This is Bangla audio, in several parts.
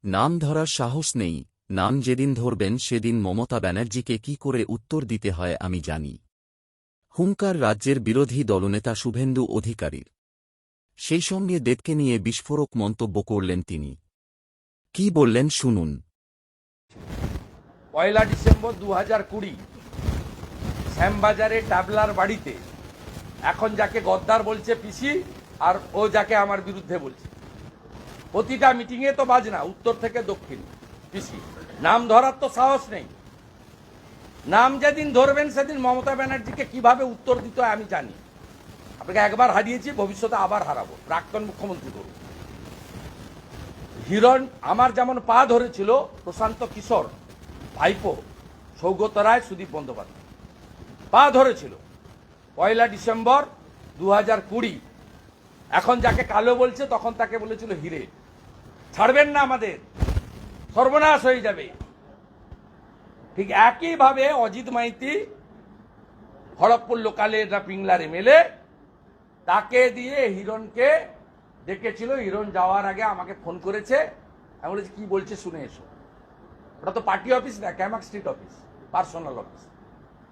নাম ধরার সাহস নেই, নাম যেদিন ধরবেন সেদিন মমতা ব্যানার্জিকে কি করে উত্তর দিতে হয় আমি জানি। হুঙ্কার রাজ্যের বিরোধী দলনেতা শুভেন্দু অধিকারীর। সেই সঙ্গে দেবকে নিয়ে বিস্ফোরক মন্তব্য করলেন তিনি। কি বললেন শুনুন। 1 ডিসেম্বর 2020 শ্যামবাজারে টাবলার বাড়িতে এখন যাকে গদ্দার বলছে পিসি, আর ও যাকে আমার বিরুদ্ধে বলছে, প্রতিটা মিটিংয়ে তো বাজনা উত্তর থেকে দক্ষিণ পিসি। নাম ধরার তো সাহস নেই। নাম যেদিন ধরবেন সেদিন মমতা ব্যানার্জিকে কিভাবে উত্তর দিতে হয় আমি জানি। আপনাকে একবার হারিয়েছি, ভবিষ্যতে আবার হারাবো, প্রাক্তন মুখ্যমন্ত্রী করুন। হিরণ আমার যেমন পা ধরেছিল প্রশান্ত কিশোর ভাইপো, সৌগত রায়, সুদীপ বন্দ্যোপাধ্যায় পা ধরেছিল 1 ডিসেম্বর 2020। এখন যাকে কালো বলছে তখন তাকে বলেছিল হিরে। ছাড়বেন না, আমাদের সর্বনাশ হয়ে যাবে। ঠিক একইভাবে অজিত মাইতি খড়গপুর লোকালের পিংলার এমএলএ, তাকে দিয়ে হিরণকে ডেকেছিল। হিরণ যাওয়ার আগে আমাকে ফোন করেছে, আমি বলেছি কি বলছে শুনে এসো। ওটা তো পার্টি অফিস না, Camac street office, personal office,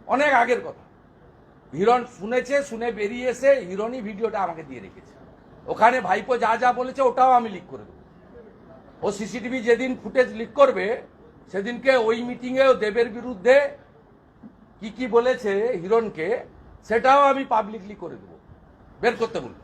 অনেক আগের কথা। হিরণ শুনেছে, শুনে বেরিয়ে এসে হিরণই ভিডিওটা আমাকে দিয়ে রেখেছে। ওখানে ভাইপো যা যা বলেছে ওটাও আমি লিক করে দেবো। ও সিসিটিভি যেদিন ফুটেজ লিক করবে সেদিনকে ওই মিটিংয়েও দেবের বিরুদ্ধে কি কি বলেছে হিরণকে সেটাও আমি পাবলিকলি করে দেবো, বের করতে বলবো।